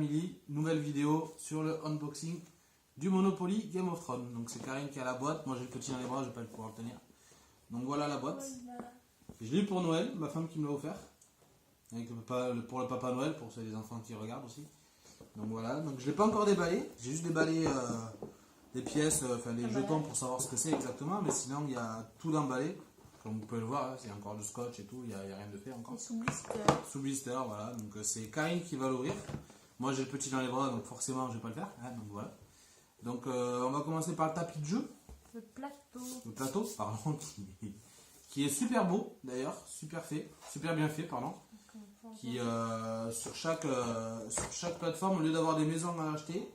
Family, nouvelle vidéo sur le unboxing du Monopoly Game of Thrones. Donc c'est Karine qui a la boîte, moi j'ai le petit dans les bras, je vais pas pouvoir le tenir. Donc voilà la boîte. Je l'ai eu pour Noël, ma femme qui me l'a offert. Avec pour le Papa Noël, pour les enfants qui regardent aussi. Donc voilà, donc je l'ai pas encore déballé, j'ai juste déballé les pièces, enfin les jetons pour savoir ce que c'est exactement, mais sinon il y a tout d'emballé. Comme vous pouvez le voir, c'est encore du scotch et tout, il n'y a rien de fait encore. Sous blister. Sous blister, voilà. Donc c'est Karine qui va l'ouvrir. Moi j'ai le petit dans les bras, donc forcément je vais pas le faire. Hein, donc voilà. Donc on va commencer par le tapis de jeu. Le plateau. Le plateau, pardon, qui est super beau d'ailleurs, super fait, super bien fait, pardon. Qui sur chaque plateforme, au lieu d'avoir des maisons à acheter,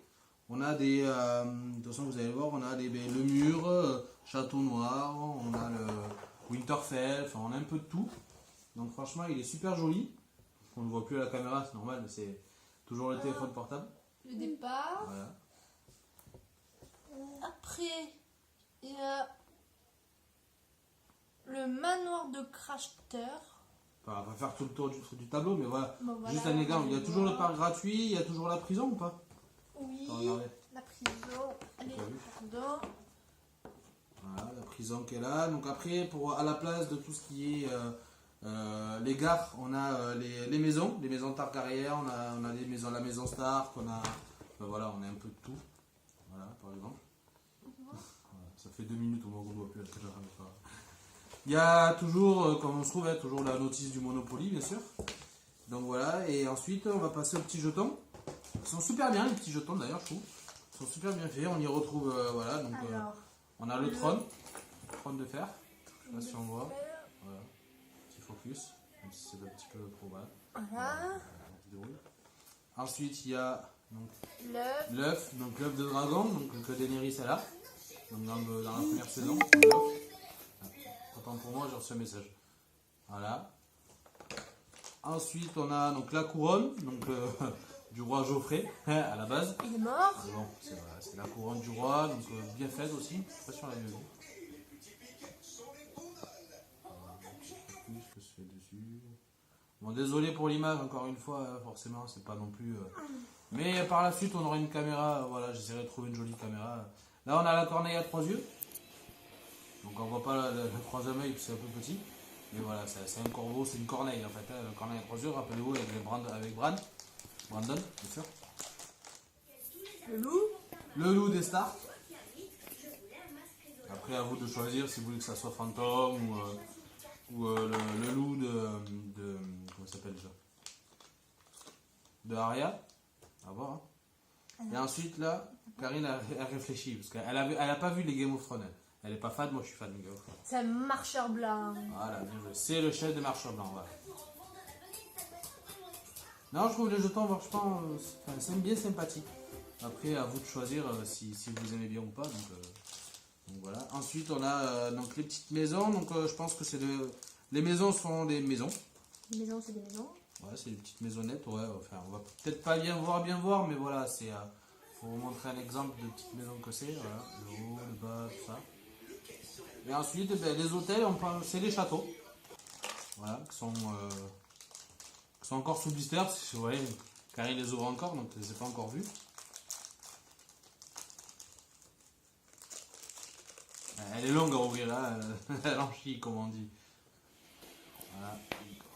on a des. De toute façon vous allez voir, on a le mur, château noir, on a le Winterfell, enfin on a un peu de tout. Donc franchement il est super joli. On ne le voit plus à la caméra, c'est normal, mais c'est toujours le téléphone portable. Le départ. Voilà. Après, il y a le manoir de Crafter. Enfin, on va faire tout le tour du tableau, mais voilà. Bon, voilà, juste un exemple, il y a toujours le parc gratuit, il y a toujours la prison ou pas? Oui, Regardez. la prison. Allez, pardon. Voilà, la prison qui est là. Donc après, à la place de tout ce qui est les gares, on a les maisons Targaryen, on a les maisons, la maison Stark, voilà, on a un peu de tout. Voilà, par exemple. Voilà, ça fait 2 minutes au moment où on ne voit plus la télé. Il y a toujours, comme on se trouve, toujours la notice du Monopoly, bien sûr. Donc voilà, et ensuite on va passer aux petits jetons. Ils sont super bien, les petits jetons d'ailleurs, je trouve. Ils sont super bien faits, on y retrouve, voilà, donc on a le trône de fer. Je sais pas si on voit. Voilà, petit focus, même si c'est un petit peu probable. Voilà. Ensuite, il y a donc L'œuf. l'œuf de dragon, donc que Daenerys elle a, donc dans la première saison. Autant pour moi, j'ai reçu un message. Voilà. Ensuite, on a donc la couronne, donc du roi Geoffrey à la base. Il est mort. Bon, c'est la couronne du roi, donc bien faite aussi. Je sais pas si on l'a vu. Ce que je fais dessus. Bon, désolé pour l'image, encore une fois, forcément, c'est pas non plus. Mais par la suite, on aura une caméra. Voilà, j'essaierai de trouver une jolie caméra. Là, on a la corneille à 3 yeux. Donc, on voit pas le troisième œil, c'est un peu petit. Mais voilà, c'est un corbeau, c'est une corneille en fait. Hein, la corneille à 3 yeux, rappelez-vous, avec Brandon, bien sûr. Le loup. Le loup des Stark. Après, à vous de choisir si vous voulez que ça soit fantôme ou le loup de. Comment ça s'appelle déjà? De Arya. À voir. Hein. Et ensuite, là, Karine a réfléchi. Parce qu'elle a pas vu les Game of Thrones. Elle n'est pas fan, moi je suis fan de Game of Thrones. C'est un marcheur blanc. Voilà, bien joué. C'est le chef de marcheur blanc. Voilà. Non, je trouve les jetons, franchement, c'est bien sympathique. Après, à vous de choisir si vous aimez bien ou pas. Donc voilà. Ensuite, on a donc les petites maisons. Donc je pense que les maisons sont des maisons. Les maisons, c'est des maisons. Ouais, c'est des petites maisonnettes. Ouais, enfin, on va peut-être pas bien voir, mais voilà, c'est pour vous montrer un exemple de petites maisons que c'est. Voilà, le haut, le bas, tout ça. Et ensuite, les hôtels, c'est les châteaux. Voilà, qui sont encore sous blister. Vous voyez, Karine les ouvre encore, donc je ne les ai pas encore vus. Elle est longue à ouvrir, hein. Elle en chie, comme on dit. Voilà,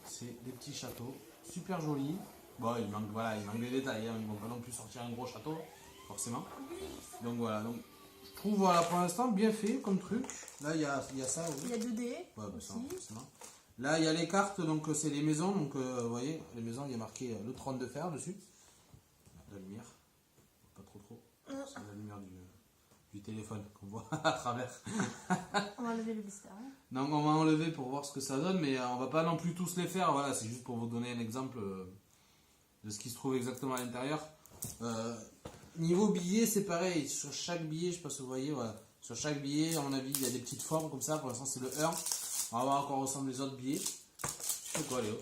c'est des petits châteaux, super jolis. Bon, il manque des détails, hein. Ils ne vont pas non plus sortir un gros château, forcément. Donc voilà, donc je trouve voilà, pour l'instant bien fait comme truc. Là, il y a ça. Oui. Il y a 2D Ouais, aussi. Forcément. Là, il y a les cartes, donc c'est les maisons. Donc, vous voyez, les maisons, il y a marqué le trône de fer dessus. La lumière, pas trop. C'est la lumière du téléphone qu'on voit à travers. On va enlever le blister. Hein. Donc, on va enlever pour voir ce que ça donne, mais on va pas non plus tous les faire. Voilà, c'est juste pour vous donner un exemple de ce qui se trouve exactement à l'intérieur. Niveau billet, c'est pareil. Sur chaque billet, je sais pas si vous voyez, voilà. Sur chaque billet, à mon avis, il y a des petites formes comme ça. Pour l'instant, c'est le 1. On va voir à quoi ressemblent les autres billets. Tu fais quoi, Léo?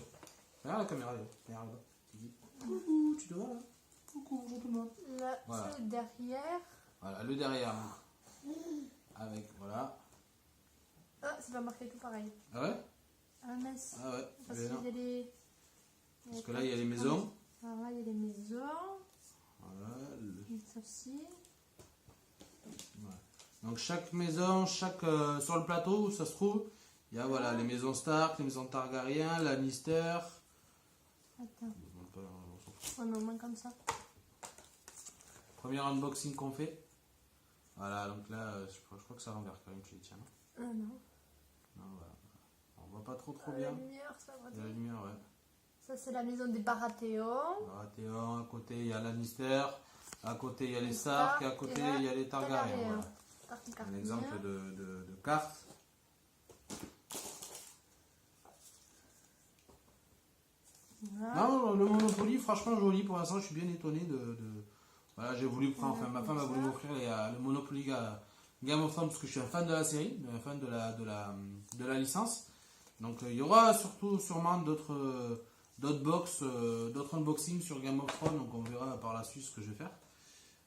Regarde la caméra, Léo. Regarde là. Coucou, tu te vois là? Coucou, bonjour tout le monde. Là, Voilà. c'est derrière. Voilà, le derrière. Avec, voilà. Ah, c'est pas marqué tout pareil. Ah ouais? Ah, mince. Ah ouais. Parce Mais non. qu'il y a les... Parce que là, il y a les maisons. Alors là, il y a les maisons. Voilà. Ça aussi. Donc chaque maison, sur le plateau où ça se trouve, il y a voilà, les maisons Stark, les maisons Targaryen, Lannister. Attends. Oh non, moins comme ça. Premier unboxing qu'on fait. Voilà, donc là, je crois que ça renverse quand même, tu les tiens. Ah non. Non, voilà. On voit pas trop La bien. lumière, ça va. Il y a la lumière, ouais. Ça, c'est la maison des Baratheon. Baratheon, à côté il y a Lannister, à côté il y a les Stark, et à côté il y a les Targaryens. Voilà. Un exemple de carte. Voilà. Non, le Monopoly, franchement joli. Pour l'instant, je suis bien étonné Voilà, j'ai voulu prendre. Enfin, ma femme a voulu m'offrir le Monopoly Game of Thrones parce que je suis un fan de la série, un fan de la licence. Donc, il y aura sûrement d'autres box, d'autres unboxings sur Game of Thrones. Donc, on verra par la suite ce que je vais faire.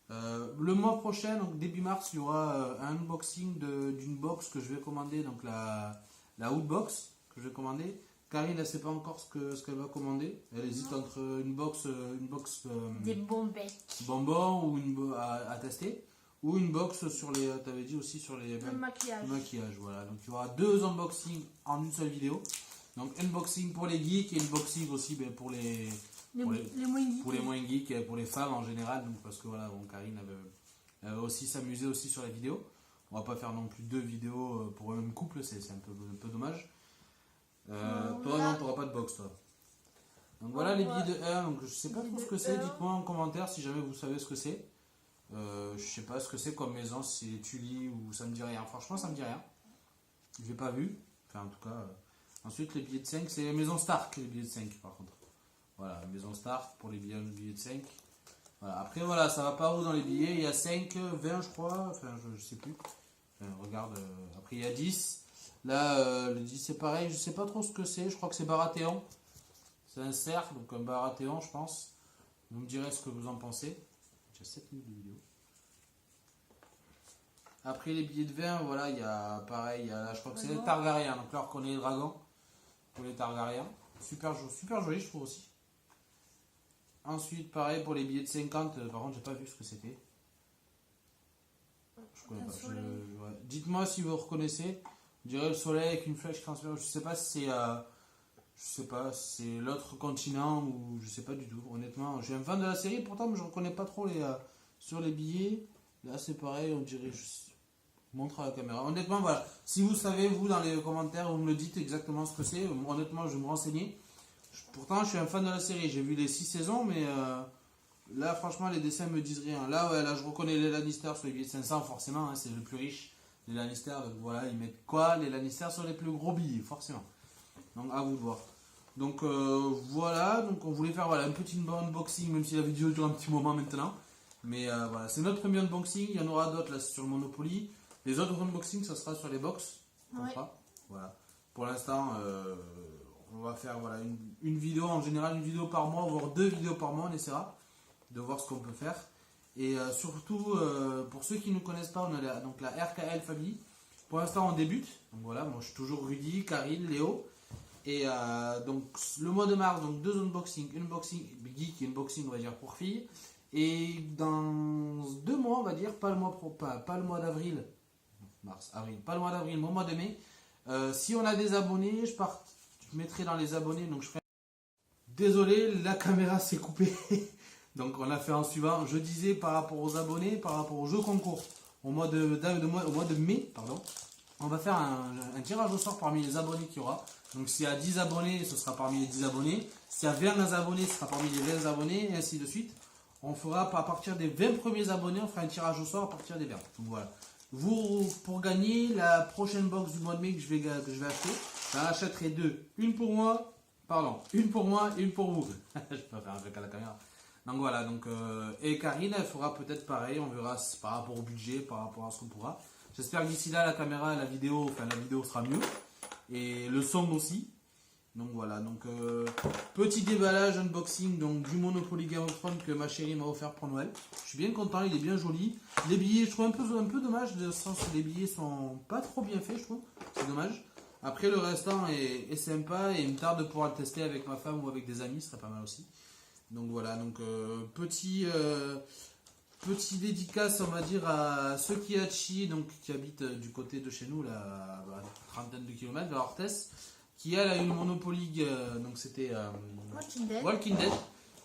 Le mois prochain, donc début mars, il y aura un unboxing d'une box que je vais commander, donc la Woodbox que je vais commander. Karine, elle ne sait pas encore ce qu'elle va commander. Elle hésite entre une box des bonbons ou à tester, ou une box sur les, t'avais dit aussi sur les le maquillage. Voilà. Donc il y aura 2 unboxings en une seule vidéo. Donc unboxing pour les geeks et unboxing aussi pour les moins geeks. Pour les moins geeks et pour les femmes en général. Donc parce que voilà, bon, Karine elle veut aussi s'amuser aussi sur la vidéo. On va pas faire non plus 2 vidéos pour le même couple, c'est un peu dommage. Toi non, tu n'auras pas de box toi. Donc voilà les billets de 1, donc je sais pas trop ce que c'est, dites-moi en commentaire si jamais vous savez ce que c'est. Je sais pas ce que c'est comme maison, si c'est Tully ou ça me dit rien. Franchement ça me dit rien. Je l'ai pas vu. Enfin en tout cas. Ensuite les billets de 5, c'est les maisons Stark les billets de 5 par contre. Voilà, maison Stark pour les billets de 5. Voilà. Après voilà, ça va pas haut dans les billets, il y a 5, 20 je crois, enfin je sais plus. Enfin, regarde, après il y a 10. Là, le 10 c'est pareil, je sais pas trop ce que c'est, je crois que c'est Baratheon. C'est un cercle, donc un Baratheon je pense. Vous me direz ce que vous en pensez. J'ai 7 minutes de vidéo. Après les billets de 20, voilà, il y a pareil, là, je crois que c'est les Targaryens. Donc là on reconnaît les dragons pour les Targaryens. Super joli je trouve aussi. Ensuite pareil pour les billets de 50, par contre j'ai pas vu ce que c'était. Je connais pas. Ouais. Dites-moi si vous reconnaissez. Je dirais le soleil avec une flèche transférée. Je sais pas si c'est l'autre continent ou je sais pas du tout. Honnêtement, je suis un fan de la série, pourtant mais je reconnais pas trop sur les billets. Là c'est pareil, on dirait je montre à la caméra. Honnêtement voilà, si vous savez vous dans les commentaires, vous me le dites exactement ce que c'est. Honnêtement, je vais me renseigner. Pourtant, je suis un fan de la série. J'ai vu les 6 saisons, mais là franchement les dessins me disent rien. Là ouais, là je reconnais les Lannister sur les billets de 500 forcément, hein, c'est le plus riche. Les Lannister, donc voilà, ils mettent quoi? Les Lannister sont les plus gros billets, forcément. Donc à vous de voir. Donc voilà, donc on voulait faire voilà, un petit unboxing, même si la vidéo dure un petit moment maintenant. Mais voilà, c'est notre premier unboxing, il y en aura d'autres là sur le Monopoly. Les autres unboxings, ça sera sur les box. Voilà. Pour l'instant, on va faire voilà, une vidéo, en général une vidéo par mois, voire 2 vidéos par mois, on essaiera de voir ce qu'on peut faire. Et surtout, pour ceux qui ne nous connaissent pas, on a donc la RKL Family. Pour l'instant, on débute. Donc voilà, moi je suis toujours Rudy, Karine, Léo. Et donc le mois de mars, donc 2 unboxings, unboxing geek et unboxing, on va dire, pour filles. Et dans 2 mois, on va dire, pas le mois d'avril, mars, avril, pas le mois d'avril, mais au mois de mai. Si on a des abonnés, je mettrai dans les abonnés, donc je ferai. Désolé, la caméra s'est coupée. Donc on a fait en suivant, je disais par rapport aux abonnés, par rapport au jeu concours, au mois de mai, pardon, on va faire un tirage au sort parmi les abonnés qu'il y aura. Donc s'il y a 10 abonnés, ce sera parmi les 10 abonnés. S'il y a 20 abonnés, ce sera parmi les 20 abonnés, et ainsi de suite. On fera à partir des 20 premiers abonnés, on fera un tirage au sort à partir des 20. Donc voilà. Vous, pour gagner la prochaine box du mois de mai que je vais acheter, j'en achèterai 2. Une pour moi et une pour vous. Je peux pas faire un truc à la caméra. Donc voilà, et Karine, elle fera peut-être pareil, on verra par rapport au budget, par rapport à ce qu'on pourra. J'espère que d'ici là, la caméra, la vidéo sera mieux. Et le son aussi. Donc voilà, petit déballage, unboxing donc, du Monopoly Game of Thrones que ma chérie m'a offert pour Noël. Je suis bien content, il est bien joli. Les billets, je trouve un peu dommage, dans le sens que les billets sont pas trop bien faits, je trouve. C'est dommage. Après, le restant est sympa et il me tarde de pouvoir le tester avec ma femme ou avec des amis, ce serait pas mal aussi. Donc voilà, donc petit dédicace, on va dire, à Sekihachi, donc qui habite du côté de chez nous, là, à une trentaine de kilomètres, vers Orthès, qui elle a eu le Monopoly, donc c'était Walking Dead,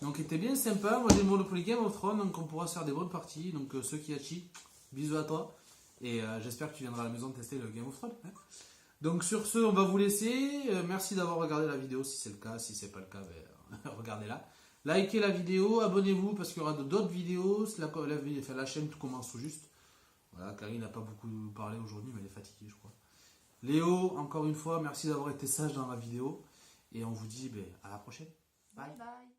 donc était bien sympa. Moi j'ai le Monopoly Game of Thrones, donc on pourra se faire des bonnes parties. Donc Sekihachi, bisous à toi, et j'espère que tu viendras à la maison tester le Game of Thrones. Hein. Donc sur ce, on va vous laisser. Merci d'avoir regardé la vidéo si c'est le cas. Si c'est pas le cas, ben, regardez-la. Likez la vidéo, abonnez-vous parce qu'il y aura d'autres vidéos. La chaîne commence tout juste. Voilà, Karine n'a pas beaucoup parlé aujourd'hui, mais elle est fatiguée, je crois. Léo, encore une fois, merci d'avoir été sage dans la vidéo. Et on vous dit ben, à la prochaine. Bye bye.